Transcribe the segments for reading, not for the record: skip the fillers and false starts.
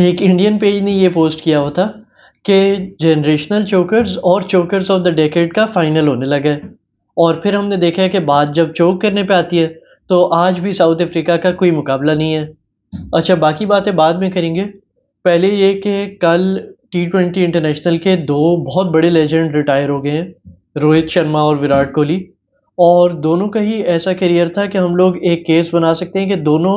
एक Indian page ने ये पोस्ट किया हुआ था कि जनरेशनल चोकर्स और चोकर्स ऑफ द डेकेड का फाइनल होने लगा है। और फिर हमने देखा है कि बात जब चोक करने पे आती है तो आज भी साउथ अफ्रीका का कोई मुकाबला नहीं है। अच्छा, बाकी बातें बाद में करेंगे। पहले ये कि कल T20 इंटरनेशनल के दो बहुत बड़े लेजेंड रिटायर हो गए हैं, रोहित शर्मा और विराट कोहली। और दोनों का ही ऐसा करियर था कि हम लोग एक केस बना सकते हैं कि दोनों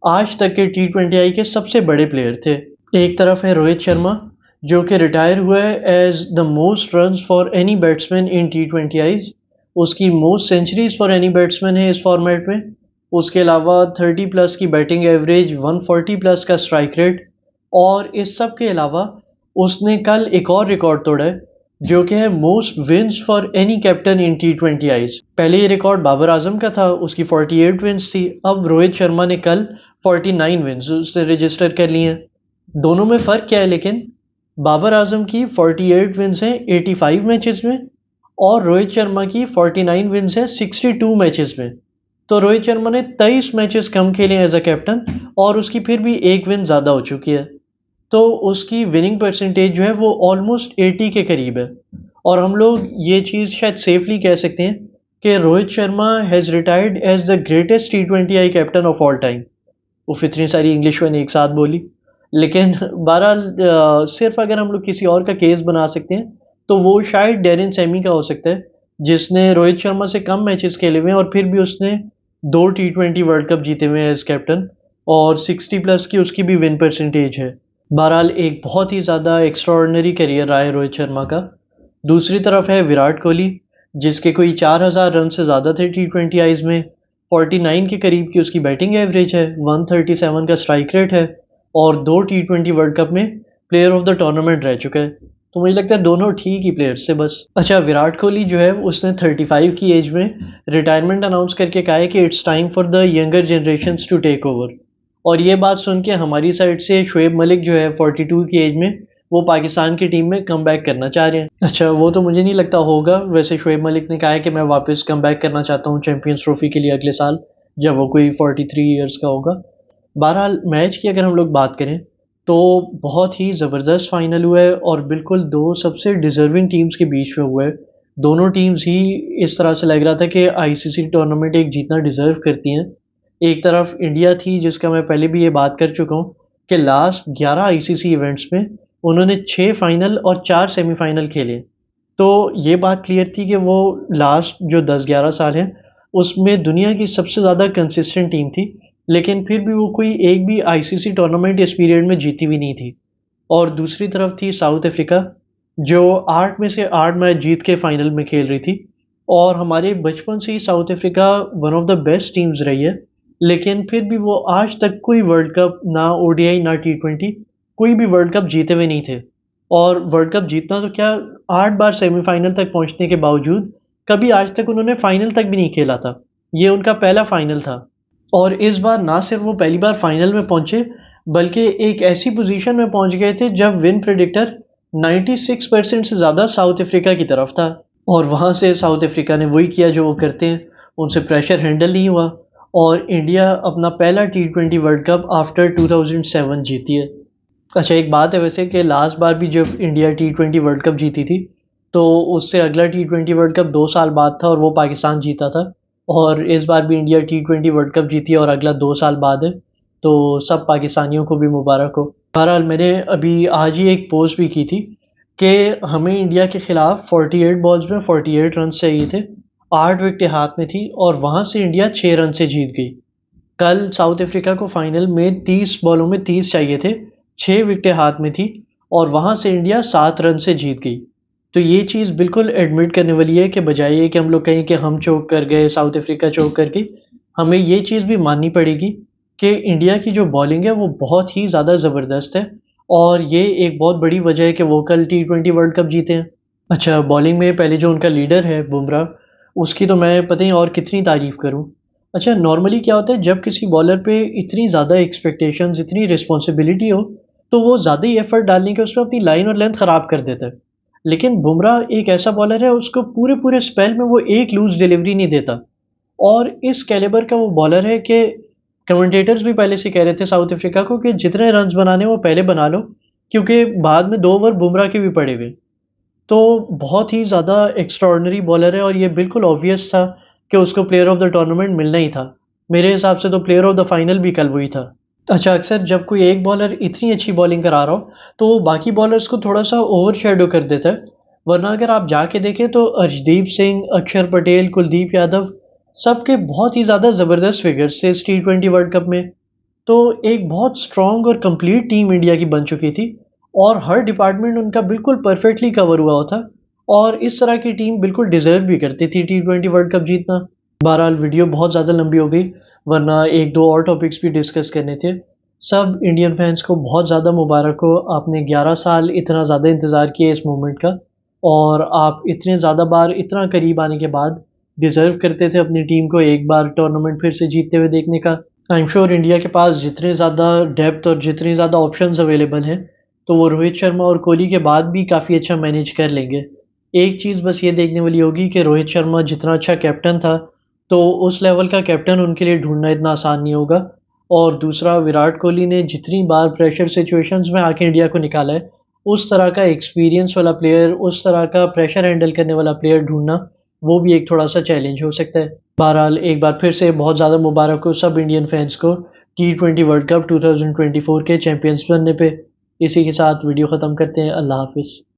आज तक के T20I के सबसे बड़े प्लेयर थे। एक तरफ है रोहित शर्मा, जो कि रिटायर हुआ है as the most runs for any batsman in T20Is। उसकी most centuries for any batsman है इस फॉर्मेट में। उसके अलावा 30 प्लस की बैटिंग एवरेज, 140 प्लस का स्ट्राइक रेट। और इस सब के अलावा उसने कल एक और रिकॉर्ड तोड़ा है, जो कि है most wins for any captain in T20Is। पहले ये रिकॉर्ड बाबर आजम का था, उसकी 48 विन्स थी। अब रोहित शर्मा ने कल 49 विन्स उससे रजिस्टर कर लिए हैं। दोनों में फ़र्क क्या है लेकिन? बाबर आजम की 48 विन्स हैं 85 मैचेस में, और रोहित शर्मा की 49 विन्स हैं 62 मैचेस में। तो रोहित शर्मा ने 23 मैचेस कम खेले एज अ कैप्टन, और उसकी फिर भी एक विन ज़्यादा हो चुकी है। तो उसकी विनिंग परसेंटेज जो है वो ऑलमोस्ट 80 के करीब है। और हम लोग ये चीज़ शायद सेफली कह सकते हैं कि Rohit Sharma has retired as the greatest T20I captain of all time. उफ, इतनी सारी इंग्लिश मैंने एक साथ बोली। लेकिन बहरहाल सिर्फ अगर हम लोग किसी और का केस बना सकते हैं तो वो शायद डेरिन सैमी का हो सकता है, जिसने रोहित शर्मा से कम मैचेस खेले हुए हैं और फिर भी उसने 2 T20 वर्ल्ड कप जीते हुए हैं एज कैप्टन, और 60 प्लस की उसकी भी विन परसेंटेज है। बहरहाल एक बहुत ही ज़्यादा एक्स्ट्राऑर्डिनरी करियर रहा है रोहित शर्मा का। दूसरी तरफ है विराट कोहली, जिसके कोई 4000 रन से ज़्यादा थे T20Is में। 49 के करीब की उसकी बैटिंग एवरेज है, 137 का स्ट्राइक रेट है, और 2 T20 वर्ल्ड कप में प्लेयर ऑफ द टूर्नामेंट रह चुका है। तो मुझे लगता है दोनों ठीक ही प्लेयर्स थे बस। अच्छा, विराट कोहली जो है उसने 35 की एज में रिटायरमेंट अनाउंस करके कहा है कि it's time for the younger generations to take over. और ये बात सुन के हमारी साइड से शोएब मलिक जो है 42 की एज में वो पाकिस्तान की टीम में कम बैक करना चाह रहे हैं। अच्छा, वो तो मुझे नहीं लगता होगा। वैसे शोएब मलिक ने कहा है कि मैं वापस कम बैक करना चाहता हूँ चैंपियंस ट्रॉफी के लिए अगले साल, जब वो कोई 43 ईयर्स का होगा। बहरहाल मैच की अगर हम लोग बात करें तो बहुत ही ज़बरदस्त फाइनल हुआ है, और बिल्कुल दो सबसे डिज़र्विंग टीम्स के बीच में हुआ है। दोनों टीम्स ही इस तरह से लग रहा था कि आईसीसी टूर्नामेंट एक जीतना डिज़र्व करती हैं। एक तरफ इंडिया थी, जिसका मैं पहले भी ये बात कर चुका हूँ कि लास्ट 11 आईसीसी इवेंट्स में उन्होंने 6 फाइनल और 4 सेमीफाइनल खेले। तो ये बात क्लियर थी कि वो लास्ट जो 10-11 साल हैं उसमें दुनिया की सबसे ज़्यादा कंसिस्टेंट टीम थी। लेकिन फिर भी वो कोई एक भी आईसीसी टूर्नामेंट इस पीरियड में जीती हुई नहीं थी। और दूसरी तरफ थी साउथ अफ्रीका, जो 8 में से 8 मैच जीत के फाइनल में खेल रही थी। और हमारे बचपन से ही South Africa one of the best teams रही है। लेकिन फिर भी वो आज तक कोई वर्ल्ड कप, ना ओडीआई ना T20, कोई भी वर्ल्ड कप जीते हुए नहीं थे। और वर्ल्ड कप जीतना तो क्या, 8 बार सेमीफाइनल तक पहुंचने के बावजूद कभी आज तक उन्होंने फाइनल तक भी नहीं खेला था। ये उनका पहला फाइनल था। और इस बार ना सिर्फ वो पहली बार फाइनल में पहुंचे, बल्कि एक ऐसी पोजीशन में पहुंच गए थे जब विन प्रेडिक्टर 96% से ज़्यादा साउथ अफ्रीका की तरफ था। और वहां से साउथ अफ्रीका ने वही किया जो वो करते हैं, उनसे प्रेशर हैंडल नहीं हुआ, और इंडिया अपना पहला T20 वर्ल्ड कप आफ्टर 2007 जीती है। अच्छा, एक बात है वैसे कि लास्ट बार भी जब इंडिया T20 वर्ल्ड कप जीती थी तो उससे अगला T20 वर्ल्ड कप 2 साल बाद था और वो पाकिस्तान जीता था। और इस बार भी इंडिया T20 वर्ल्ड कप जीती है और अगला 2 साल बाद है। तो सब पाकिस्तानियों को भी मुबारक हो। बहरहाल मैंने अभी आज ही एक पोस्ट भी की थी कि हमें इंडिया के खिलाफ 48 बॉल्स में 48 रन चाहिए थे, 8 विकेटें हाथ में थी, और वहां से इंडिया 6 रन से जीत गई। कल साउथ अफ्रीका को फाइनल में 30 बॉलों में 30 चाहिए थे, 6 विकेटें हाथ में थी, और वहां से इंडिया 7 रन से जीत गई। तो ये चीज़ बिल्कुल एडमिट करने वाली है कि बजाय ये कि हम लोग कहें कि हम चोक कर गए, साउथ अफ्रीका चोक कर गई, हमें ये चीज़ भी माननी पड़ेगी कि इंडिया की जो बॉलिंग है वो बहुत ही ज़्यादा ज़बरदस्त है, और ये एक बहुत बड़ी वजह है कि वो कल T20 वर्ल्ड कप जीते हैं। अच्छा, बॉलिंग में पहले जो उनका लीडर है बुमराह, उसकी तो मैं पता ही और कितनी तारीफ़ करूं। अच्छा, नॉर्मली क्या होता है जब किसी बॉलर पे इतनी ज़्यादा एक्सपेक्टेशंस, इतनी रिस्पॉन्सिबिलिटी हो, तो वो ज़्यादा ही एफर्ट डालने के उसमें अपनी लाइन और लेंथ ख़राब कर देता है। लेकिन बुमराह एक ऐसा बॉलर है, उसको पूरे पूरे स्पेल में वो एक लूज़ डिलीवरी नहीं देता। और इस कैलिबर का वो बॉलर है कि कमेंटेटर्स भी पहले से कह रहे थे साउथ अफ्रीका को कि जितने रन्स बनाने वो पहले बना लो, क्योंकि बाद में 2 ओवर बुमराह के भी पड़े हुए। तो बहुत ही ज़्यादा एक्स्ट्राऑर्डिनरी बॉलर है और ये बिल्कुल ऑब्वियस था कि उसको प्लेयर ऑफ द टूर्नामेंट मिलना ही था। मेरे हिसाब से तो प्लेयर ऑफ द फाइनल भी कल वही था। अच्छा, अक्सर जब कोई एक बॉलर इतनी अच्छी बॉलिंग करा रहा हो, तो वो बाकी बॉलर्स को थोड़ा-सा ओवरशैडो कर देता है। वरना अगर आप जाके देखें तो अर्शदीप सिंह, अक्षर पटेल, कुलदीप यादव सबके बहुत ही ज़्यादा ज़बरदस्त फिगर्स थे इस टी20 वर्ल्ड कप में। तो एक बहुत स्ट्रॉन्ग और कंप्लीट टीम इंडिया की बन चुकी थी और हर डिपार्टमेंट उनका बिल्कुल परफेक्टली कवर हुआ था और इस तरह की टीम बिल्कुल डिज़र्व भी करती थी टी20 वर्ल्ड कप जीतना। बहरहाल वीडियो बहुत ज़्यादा लंबी हो गई, वरना 1-2 और टॉपिक्स भी डिस्कस करने थे। सब इंडियन फैंस को बहुत ज़्यादा मुबारक हो, आपने 11 साल इतना ज़्यादा इंतज़ार किया इस मोमेंट का और आप इतने ज़्यादा बार इतना करीब आने के बाद डिज़र्व करते थे अपनी टीम को एक बार टूर्नामेंट फिर से जीतते हुए देखने का। आई एम श्योर इंडिया के पास जितने ज़्यादा डेप्थ और जितनी ज़्यादा ऑप्शंस अवेलेबल हैं, तो वो रोहित शर्मा और कोहली के बाद भी काफ़ी अच्छा मैनेज कर लेंगे। एक चीज़ बस ये देखने वाली होगी कि रोहित शर्मा जितना अच्छा कैप्टन था, तो उस लेवल का कैप्टन उनके लिए ढूँढना इतना आसान नहीं होगा। और दूसरा, विराट कोहली ने जितनी बार प्रेशर सिचुएशंस में आके इंडिया को निकाला है, उस तरह का एक्सपीरियंस वाला प्लेयर, उस तरह का प्रेशर हैंडल करने वाला प्लेयर ढूँढना, वो भी एक थोड़ा-सा चैलेंज हो सकता है। बहरहाल एक बार फिर से बहुत ज़्यादा मुबारक हो सब इंडियन फैंस को टी20 वर्ल्ड कप 2024 के चैंपियंस बनने पे। इसी के साथ वीडियो ख़त्म करते हैं। अल्लाह हाफ़िज़।